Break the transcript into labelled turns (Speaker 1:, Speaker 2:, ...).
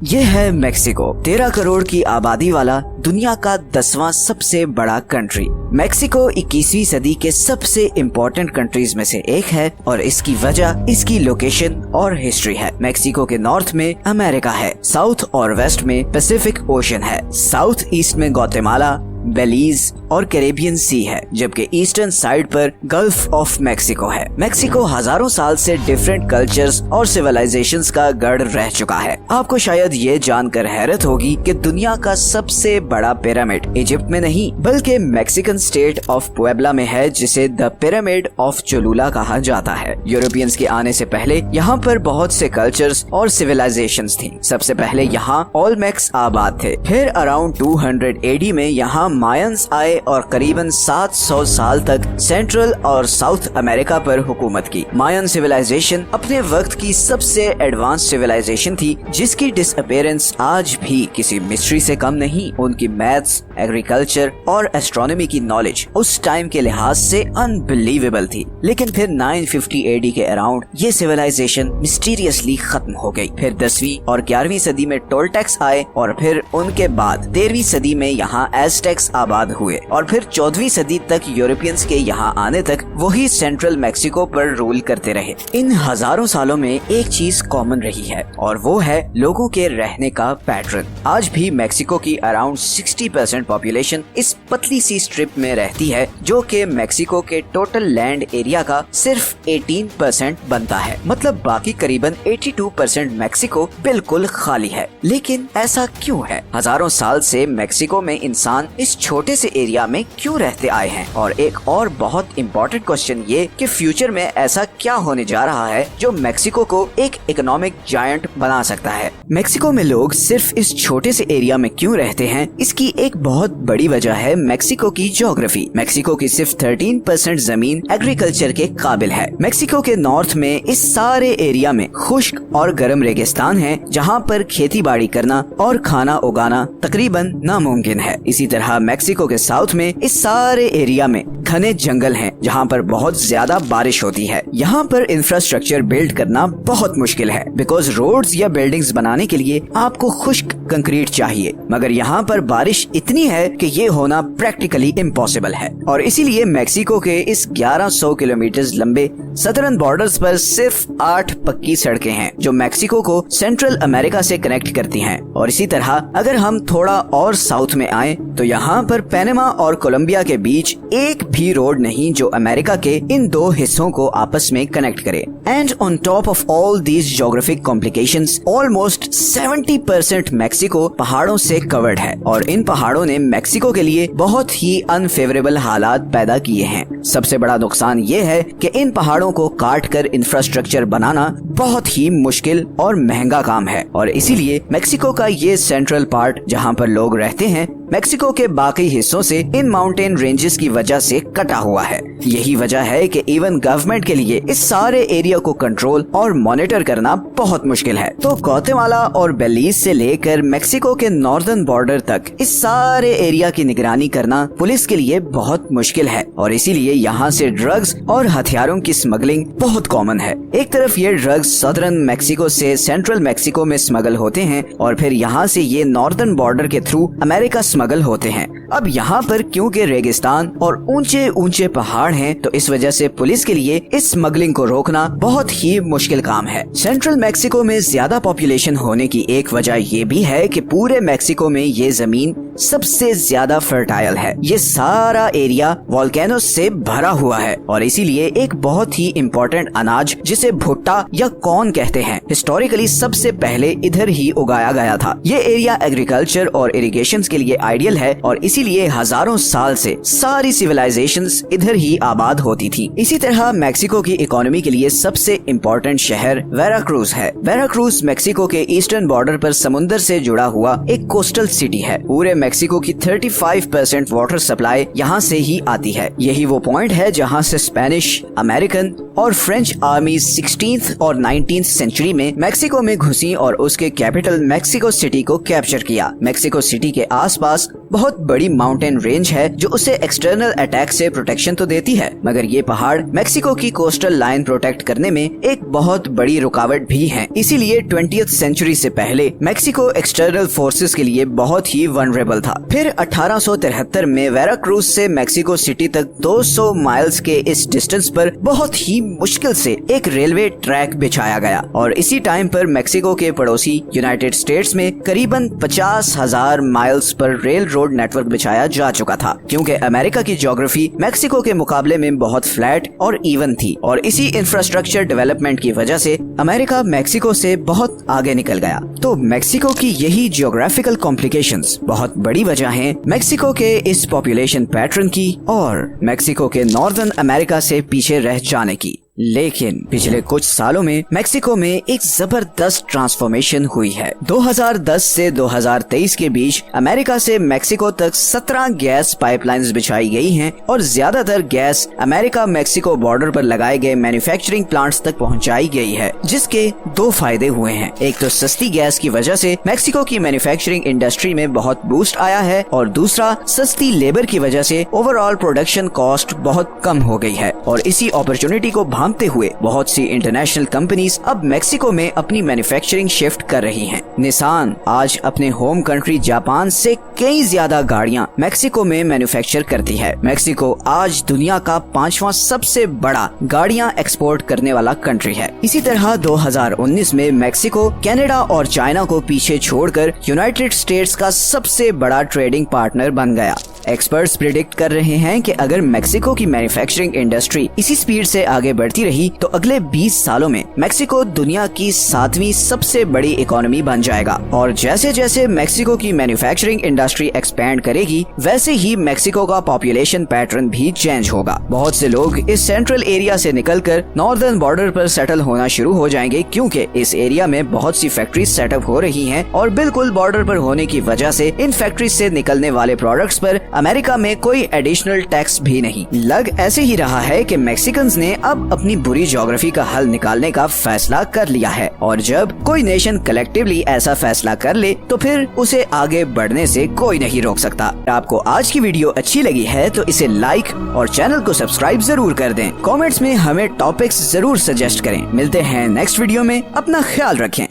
Speaker 1: ये है मेक्सिको, 13 करोड़ की आबादी वाला दुनिया का 10वां सबसे बड़ा कंट्री। मेक्सिको 21वीं सदी के सबसे इम्पोर्टेंट कंट्रीज में से एक है और इसकी वजह इसकी लोकेशन और हिस्ट्री है। मेक्सिको के नॉर्थ में अमेरिका है, साउथ और वेस्ट में पैसिफिक ओशन है, साउथ ईस्ट में ग्वाटेमाला, बेलीज और कैरेबियन सी है, जबकि ईस्टर्न साइड पर गल्फ ऑफ मेक्सिको है। मेक्सिको हजारों साल से डिफरेंट कल्चर्स और सिविलाइजेशंस का गढ़ रह चुका है। आपको शायद ये जानकर हैरत होगी कि दुनिया का सबसे बड़ा पिरामिड इजिप्ट में नहीं बल्कि मेक्सिकन स्टेट ऑफ पुएब्ला में है, जिसे द पिरामिड ऑफ चोलुला कहा जाता है। यूरोपियंस के आने से पहले यहाँ पर बहुत से कल्चर्स और सिविलाइजेशंस थी। सबसे पहले यहाँ ओल्मेक्स आबाद थे, फिर अराउंड 200 AD में यहाँ मायंस आए और करीबन 700 साल तक सेंट्रल और साउथ अमेरिका पर हुकूमत की। मायन सिविलाइजेशन अपने वक्त की सबसे एडवांस सिविलाइजेशन थी, जिसकी डिसअपीयरेंस आज भी किसी मिस्ट्री से कम नहीं। उनकी मैथ्स, एग्रीकल्चर और एस्ट्रोनॉमी की नॉलेज उस टाइम के लिहाज से अनबिलीवेबल थी। लेकिन फिर 950 AD के अराउंड ये सिविलाइजेशन मिस्टीरियसली खत्म हो गई। फिर 10वीं और 11वीं सदी में टोल्टेक्स आए और फिर उनके बाद 13वीं सदी में यहाँ एज़टेक्स आबाद हुए और फिर 14वीं सदी तक यूरोपियंस के यहाँ आने तक वही सेंट्रल मेक्सिको पर रूल करते रहे। इन हजारों सालों में एक चीज कॉमन रही है और वो है लोगों के रहने का पैटर्न। आज भी मेक्सिको की अराउंड 60% पॉपुलेशन इस पतली सी स्ट्रिप में रहती है, जो कि मेक्सिको के टोटल लैंड एरिया का सिर्फ 18% बनता है। मतलब बाकी करीबन 82% मेक्सिको बिल्कुल खाली है। लेकिन ऐसा क्यों है? हजारों साल से मेक्सिको में इंसान इस छोटे से एरिया में क्यों रहते आए हैं? और एक और बहुत इम्पोर्टेंट क्वेश्चन ये कि फ्यूचर में ऐसा क्या होने जा रहा है जो मेक्सिको को एक इकोनॉमिक जायंट बना सकता है? मेक्सिको में लोग सिर्फ इस छोटे से एरिया में क्यों रहते हैं? इसकी एक बहुत बड़ी वजह है मेक्सिको की ज्योग्राफी। मेक्सिको की सिर्फ 13% जमीन एग्रीकल्चर के काबिल है। मेक्सिको के नॉर्थ में इस सारे एरिया में खुश्क और गर्म रेगिस्तान है, जहाँ पर खेती बाड़ी करना और खाना उगाना तकरीबन नामुमकिन है। इसी तरह मेक्सिको के साउथ में इस सारे एरिया में घने जंगल हैं, जहाँ पर बहुत ज्यादा बारिश होती है। यहाँ पर इंफ्रास्ट्रक्चर बिल्ड करना बहुत मुश्किल है, बिकॉज रोड्स या बिल्डिंग्स बनाने के लिए आपको खुश्क कंक्रीट चाहिए, मगर यहाँ पर बारिश इतनी है कि ये होना प्रैक्टिकली इम्पॉसिबल है। और इसीलिए मेक्सिको के इस 1100 किलोमीटर लंबे सदर्न बॉर्डर्स पर सिर्फ 8 पक्की सड़कें हैं, जो मेक्सिको को सेंट्रल अमेरिका से कनेक्ट करती हैं। और इसी तरह अगर हम थोड़ा और साउथ में आए तो यहाँ पर पैनामा और कोलंबिया के बीच एक भी रोड नहीं जो अमेरिका के इन दो हिस्सों को आपस में कनेक्ट करे। And on top of all these geographic complications, almost 70% Mexico पहाड़ों से कवर्ड है और इन पहाड़ों ने मेक्सिको के लिए बहुत ही अनफेवरेबल हालात पैदा किए हैं। सबसे बड़ा नुकसान ये है कि इन पहाड़ों को काट कर इंफ्रास्ट्रक्चर बनाना बहुत ही मुश्किल और महंगा काम है और इसीलिए मेक्सिको का ये सेंट्रल पार्ट जहाँ पर लोग रहते हैं मेक्सिको के बाकी हिस्सों से इन माउंटेन रेंजेस की वजह से कटा हुआ है। यही वजह है कि इवन गवर्नमेंट के लिए इस सारे एरिया को कंट्रोल और मॉनिटर करना बहुत मुश्किल है। तो ग्वाटेमाला और बेलीज से लेकर मेक्सिको के नॉर्दर्न बॉर्डर तक इस सारे एरिया की निगरानी करना पुलिस के लिए बहुत मुश्किल है और इसीलिए यहाँ से ड्रग्स और हथियारों की स्मगलिंग बहुत कॉमन है। एक तरफ ये ड्रग्स सदर्न मेक्सिको से सेंट्रल मेक्सिको में स्मगल होते हैं और फिर यहाँ से ये नॉर्दर्न बॉर्डर के थ्रू अमेरिका स्मगल होते हैं। अब यहाँ पर क्योंकि रेगिस्तान और ऊंचे ऊंचे पहाड़ हैं, तो इस वजह से पुलिस के लिए इस स्मगलिंग को रोकना बहुत ही मुश्किल काम है। सेंट्रल मेक्सिको में ज्यादा पॉपुलेशन होने की एक वजह ये भी है कि पूरे मेक्सिको में ये जमीन सबसे ज्यादा फर्टाइल है। ये सारा एरिया वोल्केनोस से भरा हुआ है और इसीलिए एक बहुत ही इम्पोर्टेंट अनाज जिसे भुट्टा या कॉर्न कहते हैं, हिस्टोरिकली सबसे पहले इधर ही उगाया गया था। ये एरिया एग्रीकल्चर और इरिगेशन के लिए आइडियल है और इसीलिए हजारों साल से सारी सिविलाइजेशंस इधर ही आबाद होती थी। इसी तरह मेक्सिको की इकोनॉमी के लिए सबसे इम्पोर्टेंट शहर वेराक्रूज है। वेराक्रूज मेक्सिको के ईस्टर्न बॉर्डर पर समुद्र से जुड़ा हुआ एक कोस्टल सिटी है। पूरे मेक्सिको की 35% वाटर सप्लाई यहाँ से ही आती है। यही वो पॉइंट है जहाँ से स्पेनिश, अमेरिकन और फ्रेंच आर्मी 16th और 19th सेंचुरी में मेक्सिको में घुसी और उसके कैपिटल मेक्सिको सिटी को कैप्चर किया। मेक्सिको सिटी के आसपास बहुत बड़ी माउंटेन रेंज है जो उसे एक्सटर्नल अटैक से प्रोटेक्शन तो देती है, मगर ये पहाड़ मेक्सिको की कोस्टल लाइन प्रोटेक्ट करने में एक बहुत बड़ी रुकावट भी है। इसीलिए 20th सेंचुरी से पहले मेक्सिको एक्सटर्नल फोर्सेस के लिए बहुत ही वनरेबल था। फिर 1873 में वेराक्रूज से मेक्सिको सिटी तक 200 माइल्स के इस डिस्टेंस पर बहुत ही मुश्किल से एक रेलवे ट्रैक बिछाया गया और इसी टाइम पर मेक्सिको के पड़ोसी यूनाइटेड स्टेट्स में करीबन 50,000 miles per rail road network बिछाया जा चुका था, क्योंकि अमेरिका की ज्योग्राफी मेक्सिको के मुकाबले में बहुत फ्लैट और इवन थी और इसी इंफ्रास्ट्रक्चर डेवलपमेंट की वजह से अमेरिका मेक्सिको से बहुत आगे निकल गया। तो मेक्सिको की यही जियोग्राफिकल कॉम्प्लिकेशंस बहुत बड़ी वजह है मेक्सिको के इस पॉपुलेशन पैटर्न की और मेक्सिको के नॉर्दर्न अमेरिका से पीछे रह जाने की। लेकिन पिछले कुछ सालों में मेक्सिको में एक जबरदस्त ट्रांसफॉर्मेशन हुई है। 2010 से 2023 के बीच अमेरिका से मेक्सिको तक 17 गैस पाइपलाइंस बिछाई गई हैं और ज्यादातर गैस अमेरिका मेक्सिको बॉर्डर पर लगाए गए मैन्युफैक्चरिंग प्लांट्स तक पहुंचाई गई है, जिसके दो फायदे हुए हैं। एक तो सस्ती गैस की वजह से मेक्सिको की मैन्युफैक्चरिंग इंडस्ट्री में बहुत बूस्ट आया है और दूसरा सस्ती लेबर की वजह से ओवरऑल प्रोडक्शन कॉस्ट बहुत कम हो गई है और इसी अपॉर्चुनिटी को भांपते हुए बहुत सी इंटरनेशनल कंपनीज अब मेक्सिको में अपनी मैन्युफैक्चरिंग शिफ्ट कर रही हैं। निसान आज अपने होम कंट्री जापान से कई ज्यादा गाड़ियां मेक्सिको में मैन्युफैक्चर करती है। मेक्सिको आज दुनिया का 5वां सबसे बड़ा गाड़ियां एक्सपोर्ट करने वाला कंट्री है। इसी तरह 2019 में मेक्सिको कनाडा और चाइना को पीछे छोड़कर यूनाइटेड स्टेट्स का सबसे बड़ा ट्रेडिंग पार्टनर बन गया। एक्सपर्ट्स प्रिडिक्ट कर रहे हैं कि अगर मेक्सिको की मैन्युफैक्चरिंग इंडस्ट्री इसी स्पीड से आगे बढ़ती रही तो अगले 20 सालों में मेक्सिको दुनिया की 7वीं सबसे बड़ी इकोनॉमी बन जाएगा। और जैसे जैसे मेक्सिको की मैन्युफैक्चरिंग इंडस्ट्री एक्सपैंड करेगी वैसे ही मेक्सिको का पॉपुलेशन पैटर्न भी चेंज होगा। बहुत से लोग इस सेंट्रल एरिया से निकलकर नॉर्दर्न बॉर्डर पर सेटल होना शुरू हो जाएंगे, क्योंकि इस एरिया में बहुत सी फैक्ट्रीज सेटअप हो रही हैं और बिल्कुल बॉर्डर पर होने की वजह से इन फैक्ट्रीज से निकलने वाले प्रोडक्ट्स पर अमेरिका में कोई एडिशनल टैक्स भी नहीं। लग ऐसे ही रहा है कि मैक्सिकन्स ने अब अपनी बुरी ज्योग्राफी का हल निकालने का फैसला कर लिया है और जब कोई नेशन कलेक्टिवली ऐसा फैसला कर ले तो फिर उसे आगे बढ़ने से कोई नहीं रोक सकता। आपको आज की वीडियो अच्छी लगी है तो इसे लाइक और चैनल को सब्सक्राइब जरूर कर दें। कमेंट्स में हमें टॉपिक्स जरूर सजेस्ट करें। मिलते हैं नेक्स्ट वीडियो में, अपना ख्याल रखें।